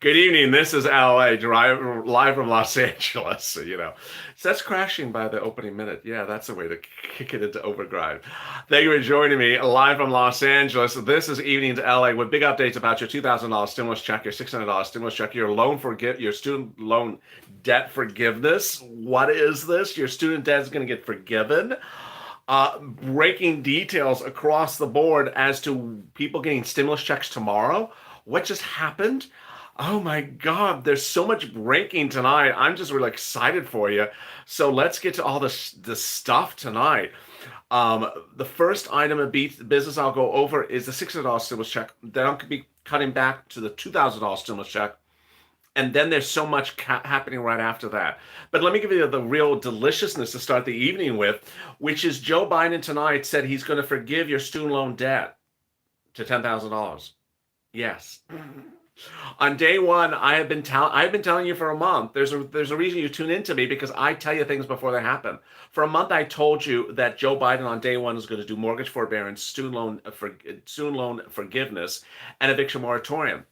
Good evening. This is LA, live from Los Angeles. So that's crashing by the opening minute. Yeah, that's a way to kick it into overdrive. Thank you for joining me live from Los Angeles. This is Evening to LA with big updates about your $2,000 stimulus check, your $600 stimulus check, your student loan debt forgiveness. What is this? Your student debt is going to get forgiven. Breaking details across the board as to people getting stimulus checks tomorrow. What just happened? Oh my God, there's so much breaking tonight. I'm just really excited for you. So let's get to all this stuff tonight. The first item of business I'll go over is the $600 stimulus check. Then I'll be cutting back to the $2,000 stimulus check. And then there's so much happening right after that. But let me give you the real deliciousness to start the evening with, which is Joe Biden tonight said he's going to forgive your student loan debt to $10,000. Yes. On day one, I've been telling you for a month. There's a reason you tune into me, because I tell you things before they happen. For a month, I told you that Joe Biden on day one is going to do mortgage forbearance, student loan forgiveness, and eviction moratorium.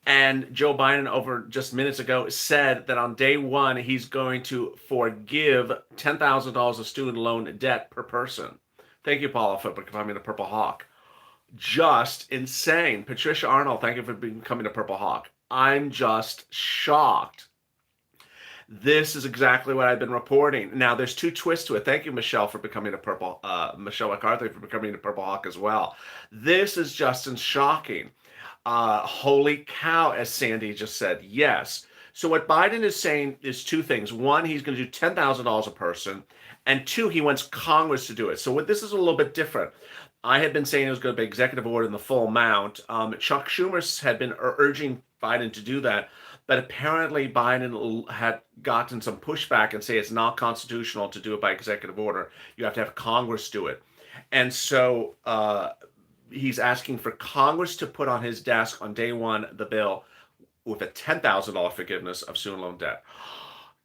And Joe Biden, over just minutes ago, said that on day one, he's going to forgive $10,000 of student loan debt per person. Thank you, Paula, for becoming a Purple Hawk. Just insane. Patricia Arnold, thank you for becoming a Purple Hawk. I'm just shocked. This is exactly what I've been reporting. Now, there's two twists to it. Thank you, Michelle, for becoming Michelle McCarthy for becoming a Purple Hawk as well. This is just shocking. Holy cow, as Sandy just said. Yes. So what Biden is saying is two things. One, he's going to do $10,000 a person. And two, he wants Congress to do it. So this is a little bit different. I had been saying it was going to be executive order in the full amount. Chuck Schumer had been urging Biden to do that. But apparently Biden had gotten some pushback and say it's not constitutional to do it by executive order. You have to have Congress do it. And so he's asking for Congress to put on his desk on day one the bill with a $10,000 forgiveness of student loan debt.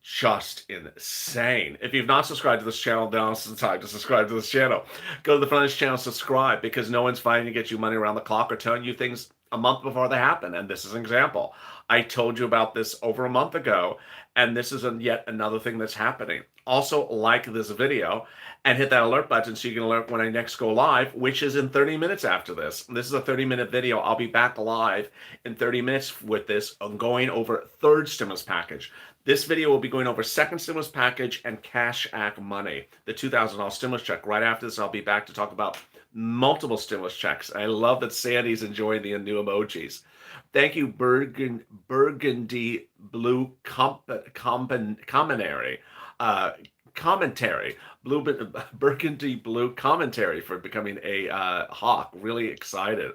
Just insane. If you've not subscribed to this channel, now's the time to subscribe to this channel. Go to the front of this channel, subscribe, because no one's fighting to get you money around the clock or telling you things a month before they happen. And this is an example. I told you about this over a month ago, and this is yet another thing that's happening. Also, like this video and hit that alert button so you can alert when I next go live, which is in 30 minutes after this. This is a 30-minute video. I'll be back live in 30 minutes with this. I'm going over third stimulus package. This video will be going over second stimulus package and Cash Act money, the $2,000 stimulus check. Right after this, I'll be back to talk about multiple stimulus checks. I love that Sandy's enjoying the new emojis. Thank you, Burgundy Blue Commentary. Burgundy Blue Commentary for becoming a hawk. Really excited.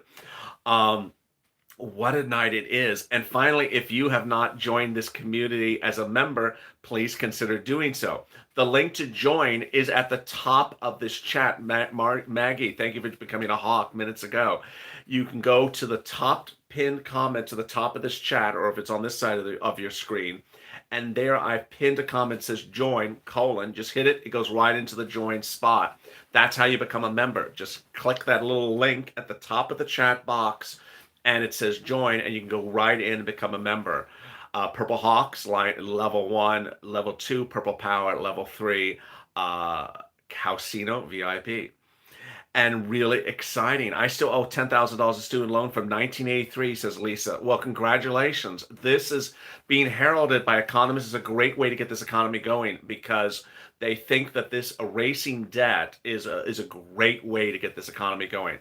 What a night it is. And finally, if you have not joined this community as a member, please consider doing so. The link to join is at the top of this chat. Maggie, thank you for becoming a hawk minutes ago. You can go to the top pinned comment to the top of this chat, or if it's on this side of your screen, and there I've pinned a comment that says join, : just hit it. It goes right into the join spot. That's how you become a member. Just click that little link at the top of the chat box, and it says join, and you can go right in and become a member. Purple Hawks, level 1, level 2, Purple Power, level 3, Calcino, VIP. And really exciting. I still owe $10,000 of student loan from 1983, says Lisa. Well, congratulations. This is being heralded by economists as a great way to get this economy going, because they think that this erasing debt is a great way to get this economy going.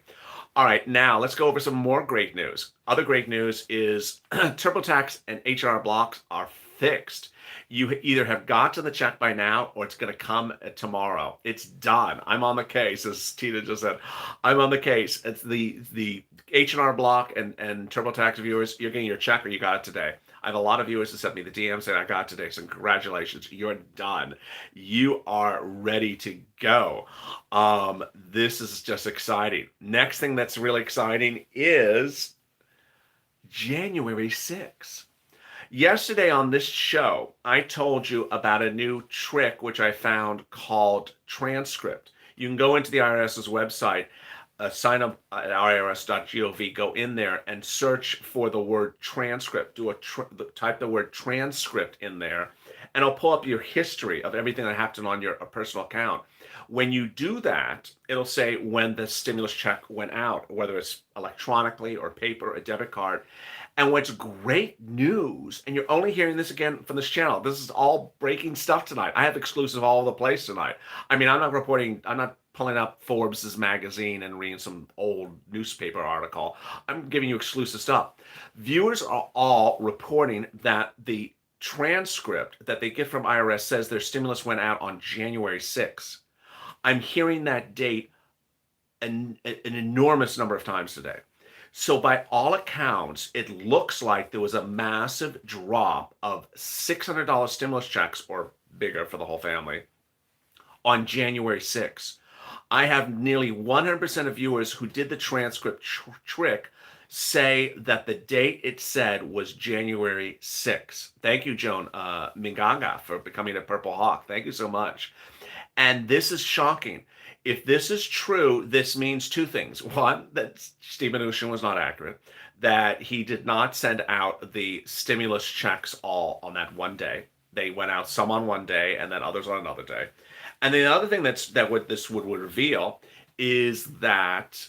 All right, now let's go over some more great news. Other great news is TurboTax and H&R blocks are fixed. You either have gotten the check by now, or it's going to come tomorrow. It's done. I'm on the case, as Tina just said. I'm on the case. It's the H&R block and TurboTax viewers. You're getting your check, or you got it today. I have a lot of viewers that sent me the DM saying I got it today. So congratulations, you're done. You are ready to go. This is just exciting. Next thing that's really exciting is January 6th. Yesterday on this show, I told you about a new trick which I found called transcript. You can go into the IRS's website sign up at irs.gov, go in there and search for the word transcript. Type the word transcript in there, and it'll pull up your history of everything that happened on your personal account. When you do that, it'll say when the stimulus check went out, whether it's electronically or paper or a debit card. And what's great news, and you're only hearing this again from this channel, this is all breaking stuff tonight. I have exclusive all over the place tonight. I mean, I'm not pulling up Forbes's magazine and reading some old newspaper article. I'm giving you exclusive stuff. Viewers are all reporting that the transcript that they get from IRS says their stimulus went out on January 6th. I'm hearing that date an enormous number of times today. So by all accounts, it looks like there was a massive drop of $600 stimulus checks or bigger for the whole family on January 6th. I have nearly 100% of viewers who did the transcript trick say that the date it said was January 6th. Thank you, Joan Minganga, for becoming a Purple Hawk. Thank you so much. And this is shocking. If this is true, this means two things. One, that Steve Mnuchin was not accurate, that he did not send out the stimulus checks all on that one day. They went out some on one day and then others on another day. And the other thing that what this would reveal is that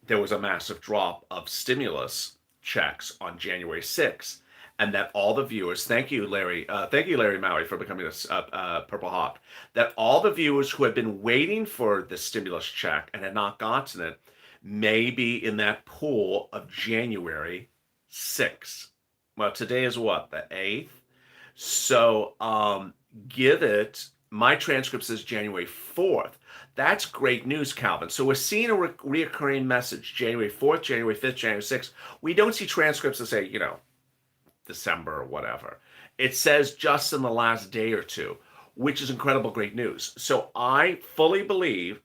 there was a massive drop of stimulus checks on January 6th, and that all the viewers, thank you, Larry Maui, for becoming a Purple Hawk, that all the viewers who had been waiting for the stimulus check and had not gotten it may be in that pool of January 6th. Well, today is what, the 8th? So give it, my transcript says January 4th. That's great news, Calvin. So we're seeing a reoccurring message, January 4th, January 5th, January 6th. We don't see transcripts that say, December or whatever. It says just in the last day or two, which is incredible great news. So I fully believe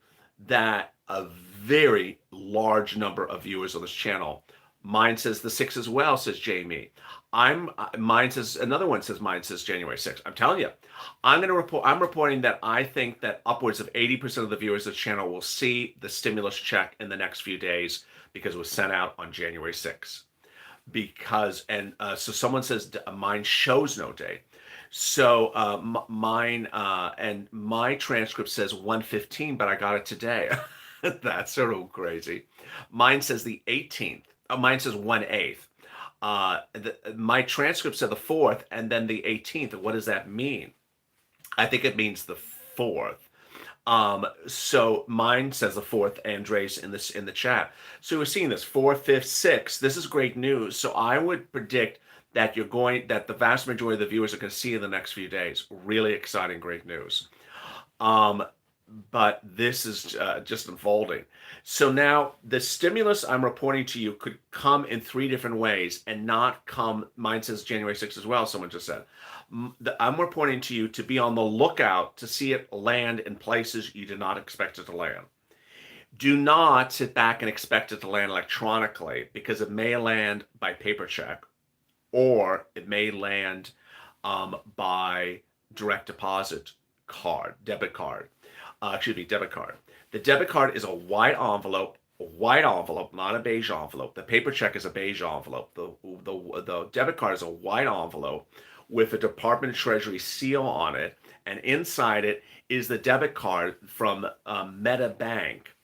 that a very large number of viewers on this channel, mine says the 6th as well, says Jamie. Mine says January 6th. I'm telling you, I'm reporting that I think that upwards of 80% of the viewers of the channel will see the stimulus check in the next few days because it was sent out on January 6th. So someone says mine shows no date. So mine and my transcript says 115, but I got it today. That's sort of crazy. Mine says the 18th. Mine says 1/8. My transcript said the 4th and then the 18th. What does that mean? I think it means the 4th. So mine says the 4th, Andres, in the chat. So we're seeing this 4th, 5th, 6th. This is great news. So I would predict that that the vast majority of the viewers are going to see in the next few days. Really exciting, great news. But this is just unfolding. So now the stimulus I'm reporting to you could come in 3 different ways and not come. Mine says January 6th as well. Someone just said. I'm reporting to you to be on the lookout to see it land in places you did not expect it to land. Do not sit back and expect it to land electronically, because it may land by paper check, or it may land by direct deposit card, debit card. Debit card. The debit card is a white envelope, not a beige envelope. The paper check is a beige envelope. The debit card is a white envelope with a Department of Treasury seal on it, and inside it is the debit card from Meta Bank,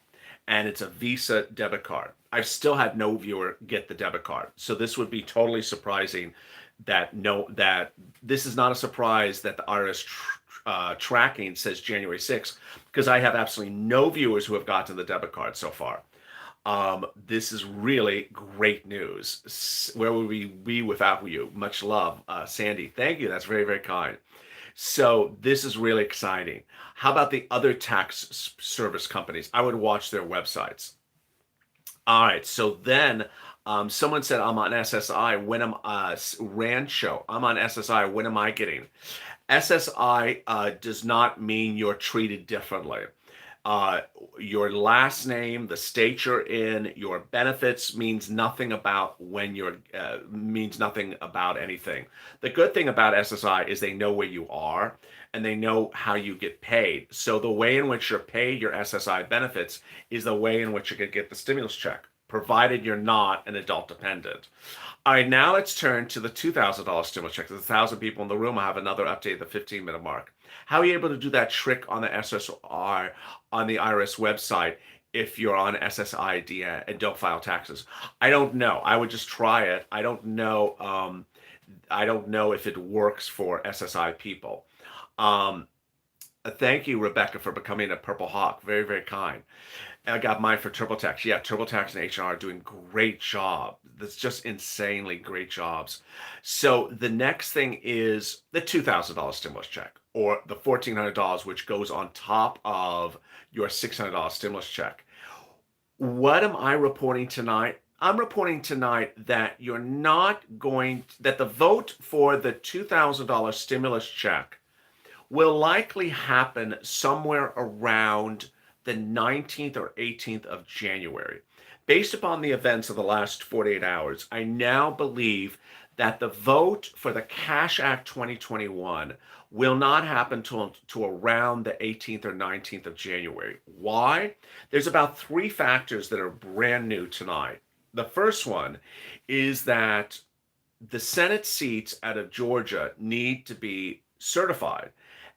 and it's a Visa debit card. I've still had no viewer get the debit card, so this would be totally surprising. That this is not a surprise that the IRS tracking says January 6th, because I have absolutely no viewers who have gotten the debit card so far. This is really great news. Where would we be without you? Much love, Sandy. Thank you. That's very, very kind. So this is really exciting. How about the other tax service companies? I would watch their websites. All right. So then someone said, I'm on SSI. When am Rancho? I'm on SSI. When am I getting? SSI does not mean you're treated differently. Uh, your last name, the state you're in, your benefits means nothing about when you're means nothing about anything. The good thing about SSI is they know where you are and they know how you get paid. So the way in which you're paid your SSI benefits is the way in which you're going to get the stimulus check, provided you're not an adult dependent. All right, now let's turn to the $2,000 stimulus check. There's 1,000 people in the room. I have another update at the 15-minute mark. How are you able to do that trick on the SSR on the IRS website if you're on SSID and don't file taxes? I don't know. I would just try it. I don't know. I don't know if it works for SSI people. Um, Thank you, Rebecca, for becoming a Purple Hawk. Very, very kind. And I got mine for TurboTax. Yeah, TurboTax and H&R are doing great job. That's just insanely great jobs. So the next thing is the $2,000 stimulus check or the $1,400, which goes on top of your $600 stimulus check. What am I reporting tonight? I'm reporting tonight that you're not going, that the vote for the $2,000 stimulus check will likely happen somewhere around the 19th or 18th of January. Based upon the events of the last 48 hours, I now believe that the vote for the Cash Act 2021 will not happen to around the 18th or 19th of January. Why? There's about three factors that are brand new tonight. The first one is that the Senate seats out of Georgia need to be certified,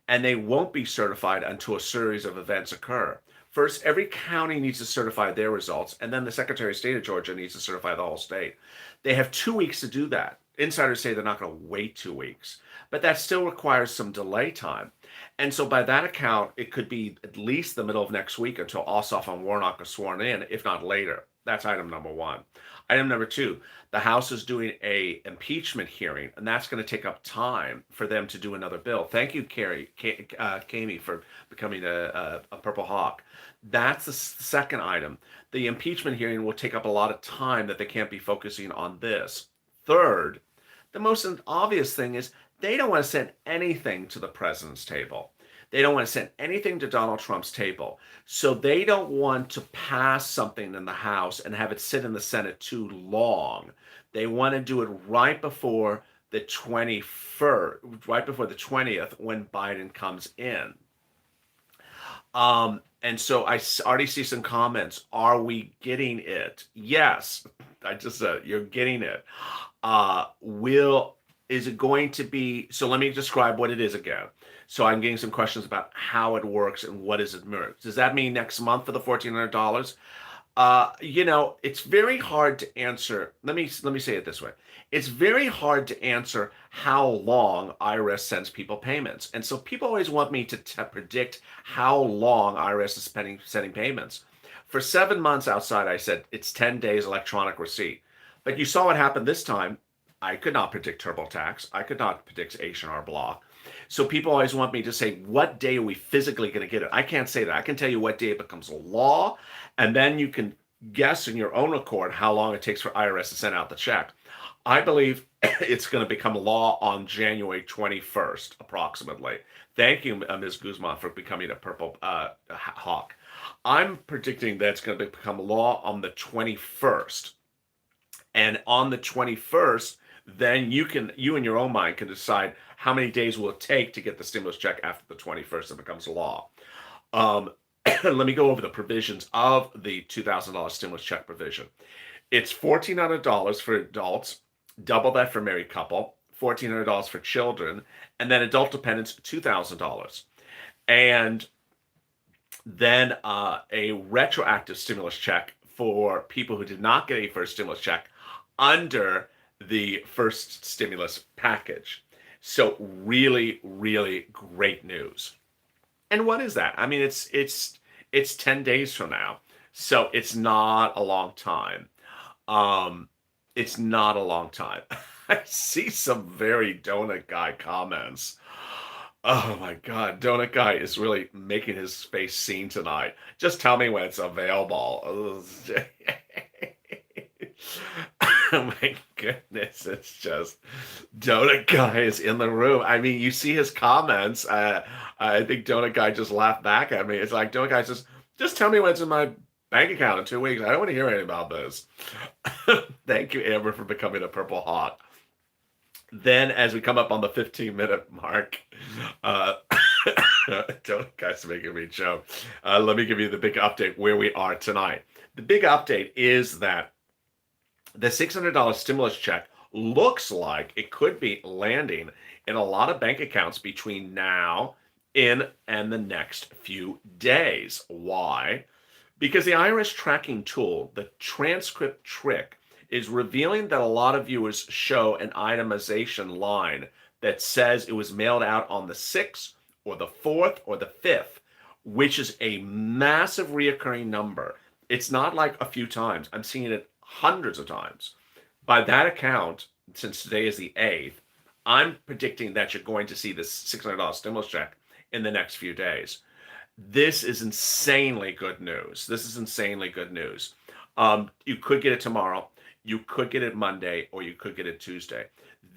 and they won't be certified until a series of events occur. First, every county needs to certify their results, and then the Secretary of State of Georgia needs to certify the whole state. They have 2 weeks to do that. Insiders say they're not going to wait 2 weeks, but that still requires some delay time. And so, by that account, it could be at least the middle of next week until Ossoff and Warnock are sworn in, if not later. That's item number one. Item number two, the House is doing a impeachment hearing, and that's going to take up time for them to do another bill. Thank you, Kami, for becoming a Purple Hawk. That's the second item. The impeachment hearing will take up a lot of time that they can't be focusing on this. Third, the most obvious thing is they don't want to send anything to the president's table. They don't want to send anything to Donald Trump's table. So they don't want to pass something in the House and have it sit in the Senate too long. They want to do it right before the 21st, right before the 20th when Biden comes in. And so I already see some comments. Are we getting it? Yes. I just said you're getting it. Is it going to be, so let me describe what it is again. So I'm getting some questions about how it works and what is it mirrored. Does that mean next month for the $1,400? It's very hard to answer. Let me say it this way. It's very hard to answer how long IRS sends people payments. And so people always want me to predict how long IRS is sending payments. For 7 months outside, I said it's 10 days electronic receipt. But you saw what happened this time. I could not predict TurboTax. I could not predict H&R Block. So people always want me to say, what day are we physically going to get it? I can't say that. I can tell you what day it becomes a law, and then you can guess in your own accord how long it takes for IRS to send out the check. I believe it's going to become law on January 21st, approximately. Thank you, Ms. Guzman, for becoming a Purple Hawk. I'm predicting that it's going to become law on the 21st. And on the 21st, then you in your own mind can decide how many days will it take to get the stimulus check after the 21st it becomes law. Let me go over the provisions of the $2,000 stimulus check provision. It's $1,400 for adults, double that for married couple, $1,400 for children, and then adult dependents, $2,000. And then a retroactive stimulus check for people who did not get a first stimulus check under the first stimulus package. So really, really great news. And what is that? I mean, it's 10 days from now. So it's not a long time. It's not a long time. I see some very donut guy comments. Oh my God, Donut Guy is really making his face seen tonight. Just tell me when it's available. Oh my goodness, it's just Donut Guy is in the room. I mean, you see his comments. I think Donut Guy just laughed back at me. It's like Donut Guy says, Just tell me what's in my bank account in 2 weeks. I don't want to hear anything about this. Thank you, Amber, for becoming a Purple Hawk. Then, as we come up on the 15-minute mark, uh, don't guys making me joke. Let me give you the big update where we are tonight. The big update is that the $600 stimulus check looks like it could be landing in a lot of bank accounts between now and the next few days. Why? Because the IRS tracking tool, the transcript trick, is revealing that a lot of viewers show an itemization line that says it was mailed out on the 6th or the 4th or the 5th, which is a massive reoccurring number. It's not like a few times. I'm seeing it hundreds of times. By that account, since today is the 8th, I'm predicting that you're going to see this $600 stimulus check in the next few days. This is insanely good news. This is insanely good news. You could get it tomorrow. You could get it Monday, or you could get it Tuesday.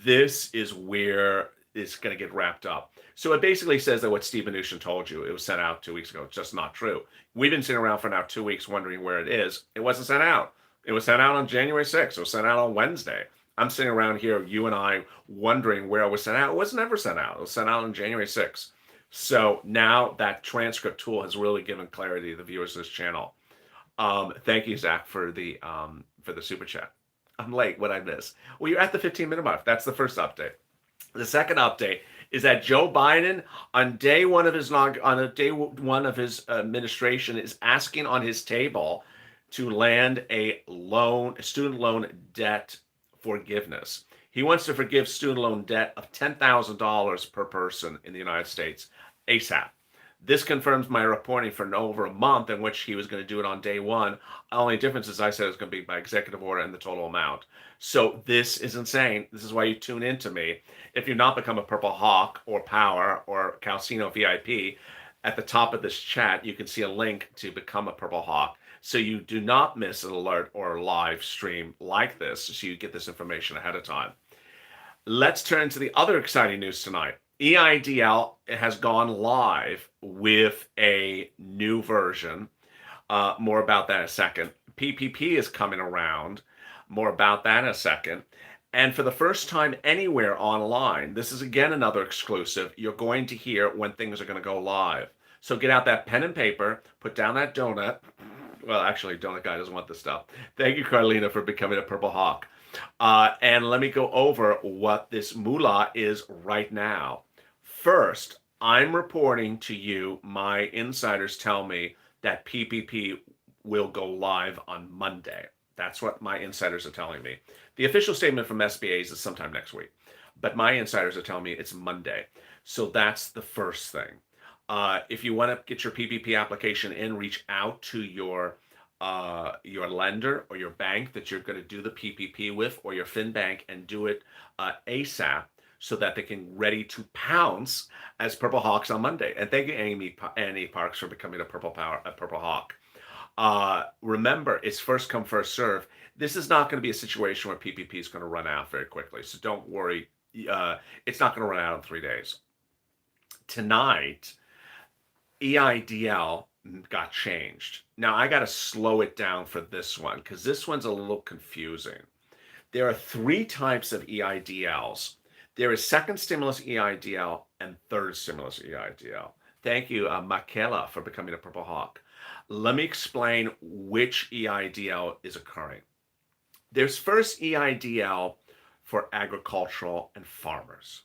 This is where it's going to get wrapped up. So it basically says that what Steve Mnuchin told you, it was sent out 2 weeks ago. It's just not true. We've been sitting around for now 2 weeks wondering where it is. It wasn't sent out. It was sent out on January 6th. It was sent out on Wednesday. I'm sitting around here, you and I, wondering where it was sent out. It was never sent out. It was sent out on January 6th. So now that transcript tool has really given clarity to the viewers of this channel. Thank you, Zach, for the super chat. I'm late. What I miss? Well, you're at the 15-minute mark. That's the first update. The second update is that Joe Biden, on day one of his administration, is asking on his table to land a student loan debt forgiveness. He wants to forgive student loan debt of $10,000 per person in the United States ASAP. This confirms my reporting for over a month in which he was going to do it on day one. The only difference is I said it's going to be by executive order and the total amount. So this is insane. This is why you tune in to me. If you've not become a Purple Hawk or Power or Calcino VIP, at the top of this chat, you can see a link to become a Purple Hawk. So you do not miss an alert or a live stream like this, so you get this information ahead of time. Let's turn to the other exciting news tonight. EIDL has gone live with a new version. More about that in a second. PPP is coming around. More about that in a second. And for the first time anywhere online, this is again another exclusive, you're going to hear when things are going to go live. So get out that pen and paper, put down that donut. Well, actually, donut guy doesn't want this stuff. Thank you, Carlina, for becoming a Purple Hawk. And let me go over what this moolah is right now. First, I'm reporting to you, my insiders tell me that PPP will go live on Monday. That's what my insiders are telling me. The official statement from SBAs is sometime next week, but my insiders are telling me it's Monday. So that's the first thing. If you want to get your PPP application in, reach out to your lender or your bank that you're going to do the PPP with, or your FinBank, and do it ASAP so that they can ready to pounce as Purple Hawks on Monday. And thank you, Annie Parks, for becoming a Purple Hawk. Remember, it's first come, first serve. This is not going to be a situation where PPP is going to run out very quickly. So don't worry. It's not going to run out in 3 days. Tonight, EIDL got changed. Now, I got to slow it down for this one because this one's a little confusing. There are 3 types of EIDLs. There is second stimulus EIDL and third stimulus EIDL. Thank you, Makela, for becoming a Purple Hawk. Let me explain which EIDL is occurring. There's first EIDL for agricultural and farmers.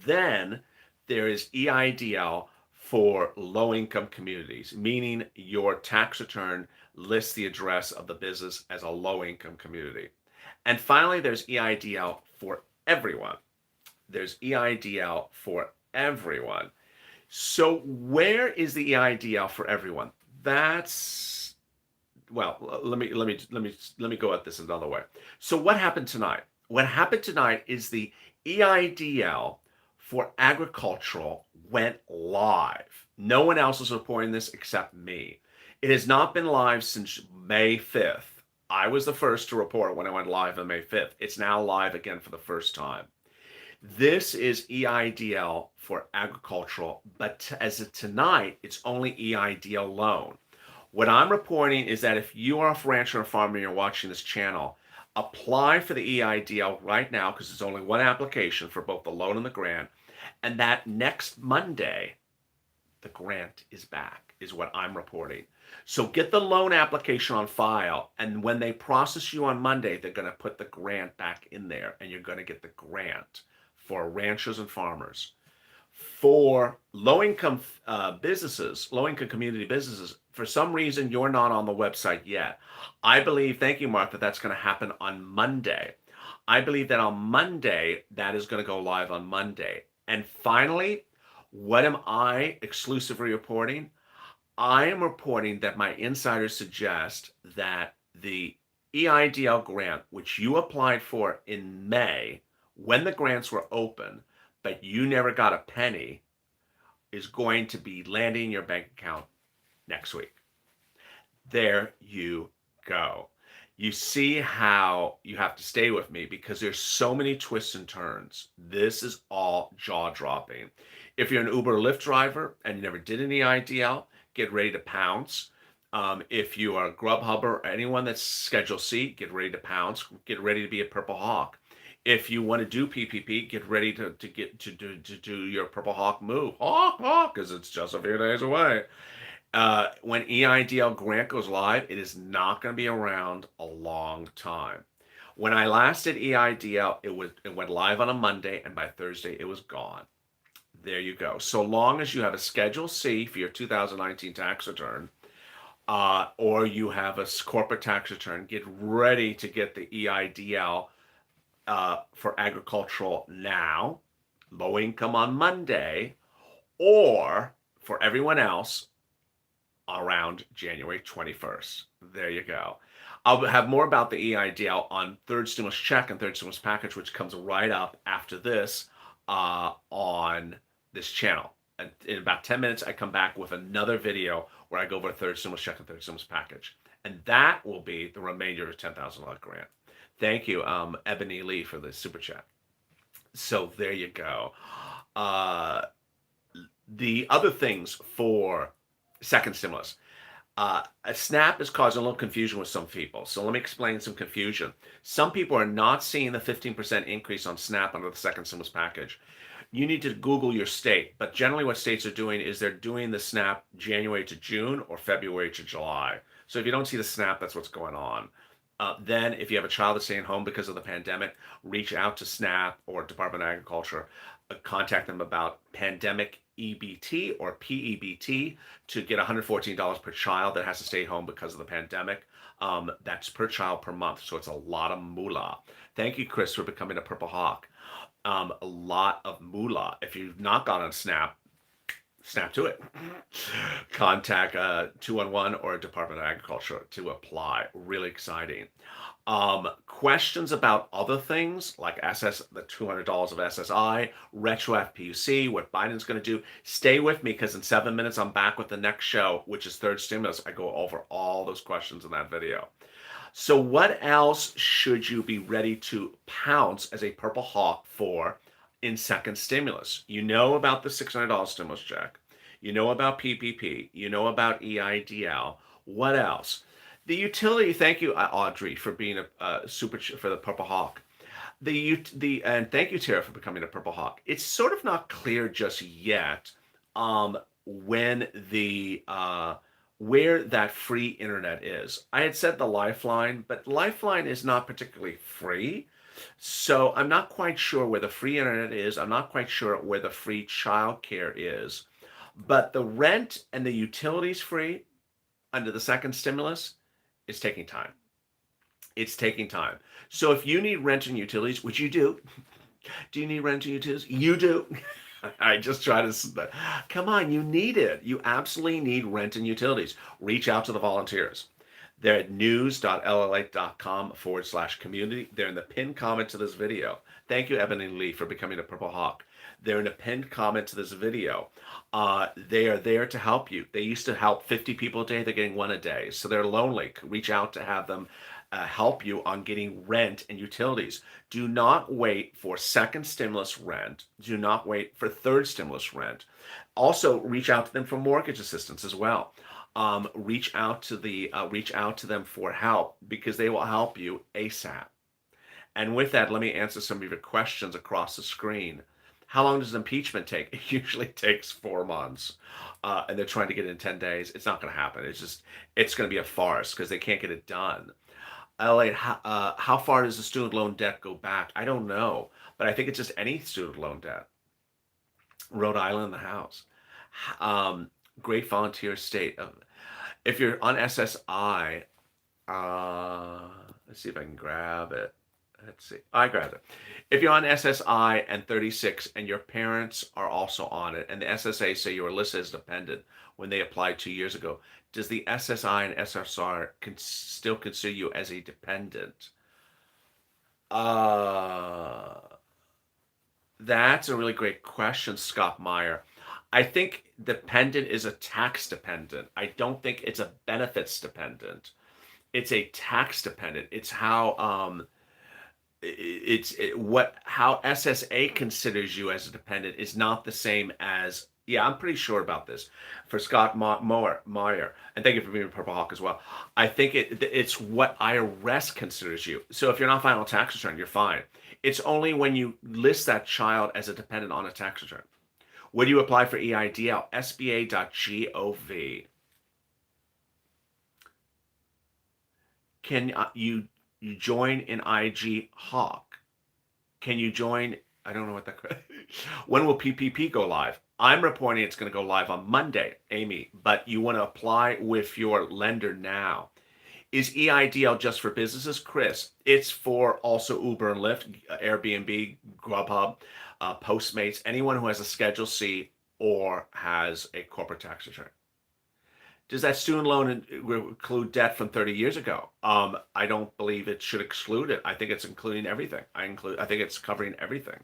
Then there is EIDL for low-income communities, meaning your tax return lists the address of the business as a low-income community. And finally, there's EIDL for everyone. There's EIDL for everyone. So where is the EIDL for everyone? That's, well, let me go at this another way. So what happened tonight? What happened tonight is the EIDL for agricultural went live. No one else is reporting this except me. It has not been live since May 5th. I was the first to report when I went live on May 5th. It's now live again for the first time. This is EIDL for agricultural, but as of tonight, it's only EIDL loan. What I'm reporting is that if you are a rancher or farmer and you're watching this channel, apply for the EIDL right now because there's only one application for both the loan and the grant. And that next Monday, the grant is back, is what I'm reporting. So get the loan application on file, and when they process you on Monday, they're going to put the grant back in there, and you're going to get the grant for ranchers and farmers. For low-income businesses, low-income community businesses, for some reason you're not on the website yet. I believe, thank you, Mark, that that's going to happen on Monday. I believe that on Monday, that is going to go live on Monday. And finally, what am I exclusively reporting? I am reporting that my insiders suggest that the EIDL grant, which you applied for in May, when the grants were open, but you never got a penny, is going to be landing in your bank account next week. There you go. You see how you have to stay with me because there's so many twists and turns. This is all jaw-dropping. If you're an Uber or Lyft driver and you never did an EIDL, get ready to pounce. If you are a Grubhub or anyone that's Schedule C, get ready to pounce. Get ready to be a Purple Hawk. If you want to do PPP, get ready to do your Purple Hawk move. Hawk, because it's just a few days away. When EIDL grant goes live, it is not going to be around a long time. When I last did EIDL, it went live on a Monday, and by Thursday it was gone. There you go. So long as you have a Schedule C for your 2019 tax return, or you have a corporate tax return, get ready to get the EIDL for agricultural now, low income on Monday, or for everyone else, around January 21st. There you go. I'll have more about the EIDL on third stimulus check and third stimulus package, which comes right up after this on this channel. And in about 10 minutes, I come back with another video where I go over third stimulus check and third stimulus package. And that will be the remainder of the $10,000 grant. Thank you, Ebony Lee, for the super chat. So there you go. The other things for second stimulus. SNAP is causing a little confusion with some people. So let me explain some confusion. Some people are not seeing the 15% increase on SNAP under the second stimulus package. You need to Google your state. But generally what states are doing is they're doing the SNAP January to June or February to July. So if you don't see the SNAP, that's what's going on. Then if you have a child that's staying home because of the pandemic, reach out to SNAP or Department of Agriculture. Contact them about pandemic EBT or PEBT to get $114 per child that has to stay home because of the pandemic. That's per child per month, so it's a lot of moolah. Thank you, Chris, for becoming a Purple Hawk. A lot of moolah. If you've not gone on SNAP, snap to it. Contact 211 or Department of Agriculture to apply. Really exciting. Questions about other things like the $200 of SSI, retro FPUC, what Biden's going to do. Stay with me because in 7 minutes I'm back with the next show, which is third stimulus. I go over all those questions in that video. So what else should you be ready to pounce as a Purple Hawk for in second stimulus? You know about the $600 stimulus check. You know about PPP. You know about EIDL. What else? The utility. Thank you, Audrey, for being a super for the Purple Hawk. And thank you, Tara, for becoming a Purple Hawk. It's sort of not clear just yet when where that free internet is. I had said the Lifeline, but Lifeline is not particularly free. So I'm not quite sure where the free internet is. I'm not quite sure where the free childcare is. But the rent and the utilities free under the second stimulus is taking time. It's taking time. So if you need rent and utilities, which you do you need rent and utilities? You do. I just try to, come on, you need it. You absolutely need rent and utilities. Reach out to the volunteers. They're at news.lalate.com/community. They're in the pinned comment to this video. Thank you, Ebony Lee, for becoming a Purple Hawk. They're in a pinned comment to this video. They are there to help you. They used to help 50 people a day. They're getting one a day. So they're lonely. Reach out to have them help you on getting rent and utilities. Do not wait for second stimulus rent. Do not wait for third stimulus rent. Also, reach out to them for mortgage assistance as well. Reach out to them for help because they will help you ASAP. And with that, let me answer some of your questions across the screen. How long does impeachment take? It usually takes 4 months, and they're trying to get it in 10 days. It's not going to happen. It's going to be a farce because they can't get it done. Elliot, how far does the student loan debt go back? I don't know, but I think it's just any student loan debt. Rhode Island in the house. Um, Great volunteer state. If you're on SSI, let's see if I can grab it. Let's see. I grabbed it. If you're on SSI and 36 and your parents are also on it, and the SSA say you were listed as dependent when they applied 2 years ago, does the SSI and SSR still consider you as a dependent? Uh, that's a really great question, Scott Meyer. I think dependent is a tax dependent. I don't think it's a benefits dependent. It's a tax dependent. It's how SSA considers you as a dependent is not the same as, yeah, I'm pretty sure about this for Scott Meyer, and thank you for being a Purple Hawk as well. I think it's what IRS considers you. So if you're not filing a tax return, you're fine. It's only when you list that child as a dependent on a tax return. Where do you apply for EIDL? SBA.gov. Can you join in IG Hawk? Can you join? I don't know what that. When will PPP go live? I'm reporting it's going to go live on Monday, Amy, but you want to apply with your lender now. Is EIDL just for businesses? Chris, it's for also Uber and Lyft, Airbnb, Grubhub, Postmates, anyone who has a Schedule C or has a corporate tax return. Does that student loan include debt from 30 years ago? I don't believe it should exclude it. I think it's including everything. I think it's covering everything.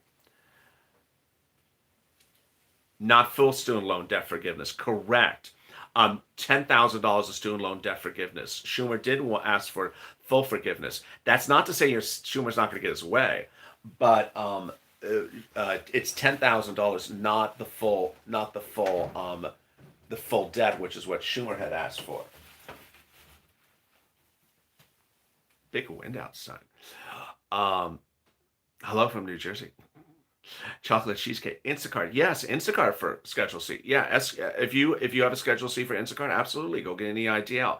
Not full student loan debt forgiveness. Correct. $10,000 of student loan debt forgiveness. Schumer did ask for full forgiveness. That's not to say Schumer's not going to get his way, but it's $10,000, not the full debt, which is what Schumer had asked for. Big wind outside. Hello from New Jersey. Chocolate cheesecake, Instacart. Yes, Instacart for Schedule C. Yeah, if you have a Schedule C for Instacart, absolutely go get an EIDL.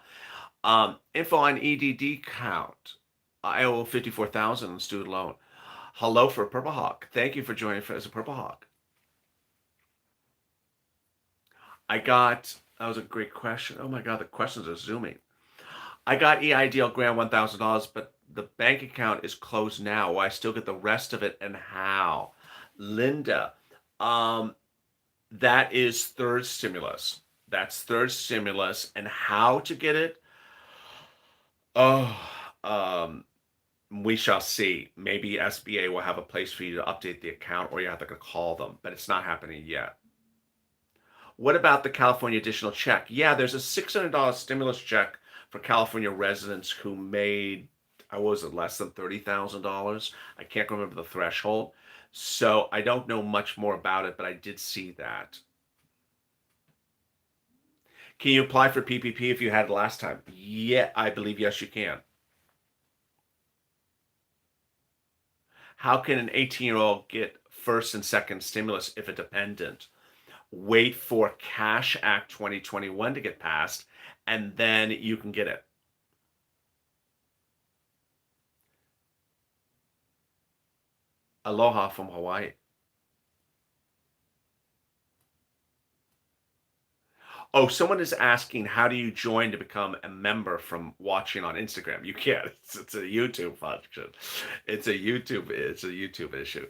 Info on EDD count. I owe 54,000 in student loan. Hello for Purple Hawk. Thank you for joining as a Purple Hawk. That was a great question. Oh my God, the questions are zooming. I got EIDL grant $1,000, but the bank account is closed now. Will I still get the rest of it and how? Linda, that is third stimulus. That's third stimulus, and how to get it? Oh, we shall see. Maybe SBA will have a place for you to update the account, or you have to call them, but it's not happening yet. What about the California additional check? Yeah, there's a $600 stimulus check for California residents who made, was it less than $30,000? I can't remember the threshold. So I don't know much more about it, but I did see that. Can you apply for PPP if you had it last time? Yeah, I believe yes, you can. How can an 18-year-old get first and second stimulus if a dependent? Wait for Cash Act 2021 to get passed, and then you can get it. Aloha from Hawaii. Oh, someone is asking, how do you join to become a member from watching on Instagram? You can't. It's a YouTube function. It's a YouTube issue.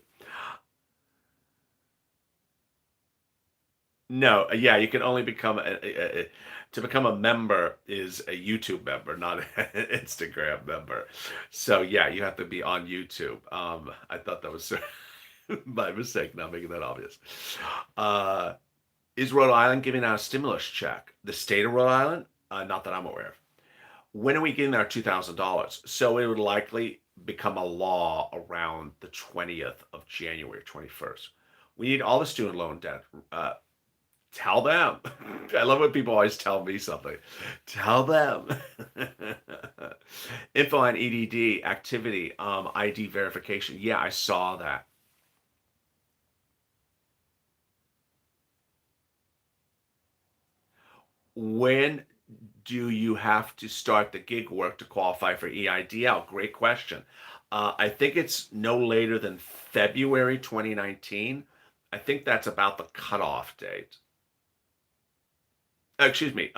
No, yeah, you can only become to become a member is a YouTube member, not an Instagram member. So yeah, you have to be on YouTube. I thought that was my mistake, not making that obvious. Is Rhode Island giving out a stimulus check? The state of Rhode Island? Not that I'm aware of. When are we getting our $2,000? So it would likely become a law around the 20th of January, 21st. We need all the student loan debt Tell them. I love when people always tell me something. Tell them. Info on EDD activity, ID verification. Yeah, I saw that. When do you have to start the gig work to qualify for EIDL? Great question. I think it's no later than February 2019. I think that's about the cutoff date. Excuse me,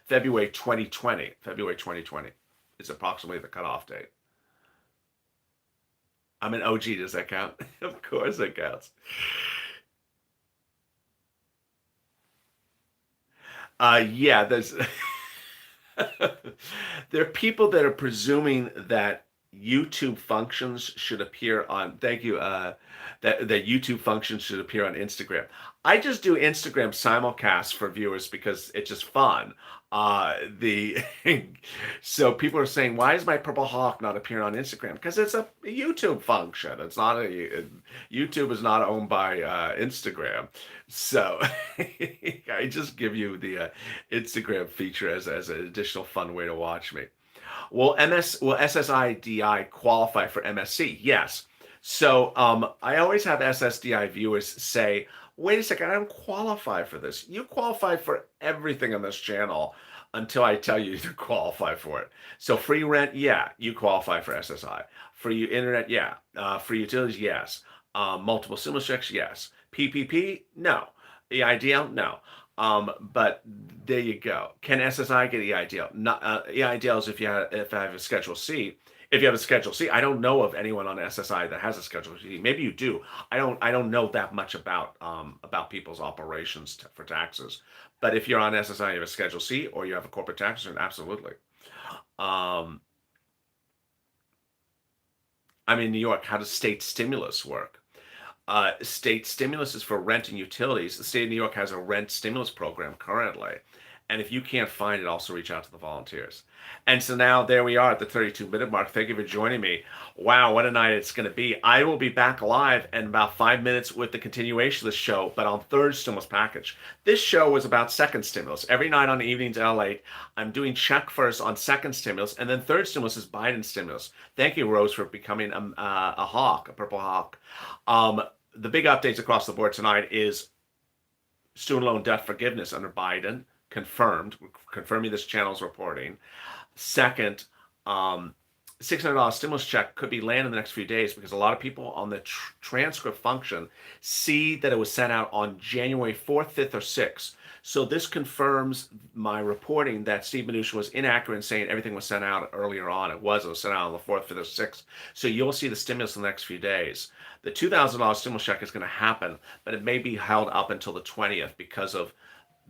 February 2020. February 2020 is approximately the cutoff date. I'm an OG. Does that count? Of course it counts. Yeah, there's there are people that are presuming that YouTube functions should appear on, thank you, that YouTube functions should appear on Instagram. I just do Instagram simulcasts for viewers because it's just fun. The so people are saying, why is my purple hawk not appearing on Instagram? Because it's a YouTube function. It's not a YouTube is not owned by Instagram. So I just give you the Instagram feature as an additional fun way to watch me. Will SSIDI qualify for MSC? Yes. So I always have SSDI viewers say, wait a second, I don't qualify for this. You qualify for everything on this channel until I tell you to qualify for it. So free rent, yeah, you qualify for SSI. Free internet, yeah. Free utilities, yes. Multiple stimulus checks, yes. PPP, no. EIDL, no. But there you go. Can SSI get EIDL? Not EIDL is if I have a Schedule C. If you have a Schedule C, I don't know of anyone on SSI that has a Schedule C. Maybe you do. I don't know that much about people's operations for taxes. But if you're on SSI, you have a Schedule C, or you have a corporate tax return, absolutely. Um, I'm in New York. How does state stimulus work? State stimulus is for rent and utilities. The state of New York has a rent stimulus program currently. And if you can't find it, also reach out to the volunteers. And so now there we are at the 32-minute mark. Thank you for joining me. Wow, what a night it's going to be. I will be back live in about 5 minutes with the continuation of the show, but on third stimulus package. This show was about second stimulus. Every night on the evenings at Lalate, I'm doing check first on second stimulus, and then third stimulus is Biden stimulus. Thank you, Rose, for becoming a hawk, a purple hawk. The big updates across the board tonight is student loan debt forgiveness under Biden, confirmed, confirming this channel's reporting. Second, $600 stimulus check could be landed in the next few days because a lot of people on the transcript function see that it was sent out on January 4th, 5th, or 6th. So this confirms my reporting that Steve Mnuchin was inaccurate in saying everything was sent out earlier on. It was sent out on the 4th, 5th, or 6th. So you'll see the stimulus in the next few days. The $2,000 stimulus check is going to happen, but it may be held up until the 20th because of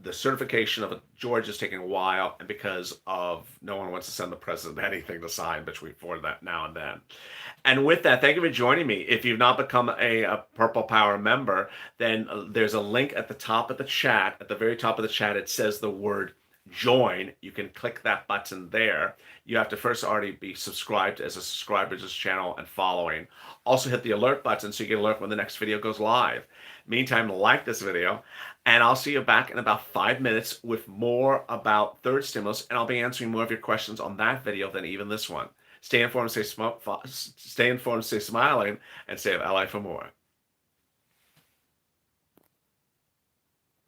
the certification of George is taking a while, and because of no one wants to send the president anything to sign between for that now and then. And with that, thank you for joining me. If you've not become a Purple Power member, then there's a link at the top of the chat. At the very top of the chat, it says the word join. You can click that button there. You have to first already be subscribed as a subscriber to this channel and following. Also hit the alert button so you get alert when the next video goes live. Meantime, like this video, and I'll see you back in about 5 minutes with more about third stimulus, and I'll be answering more of your questions on that video than even this one. Stay informed, stay smiling, and stay of LA for more.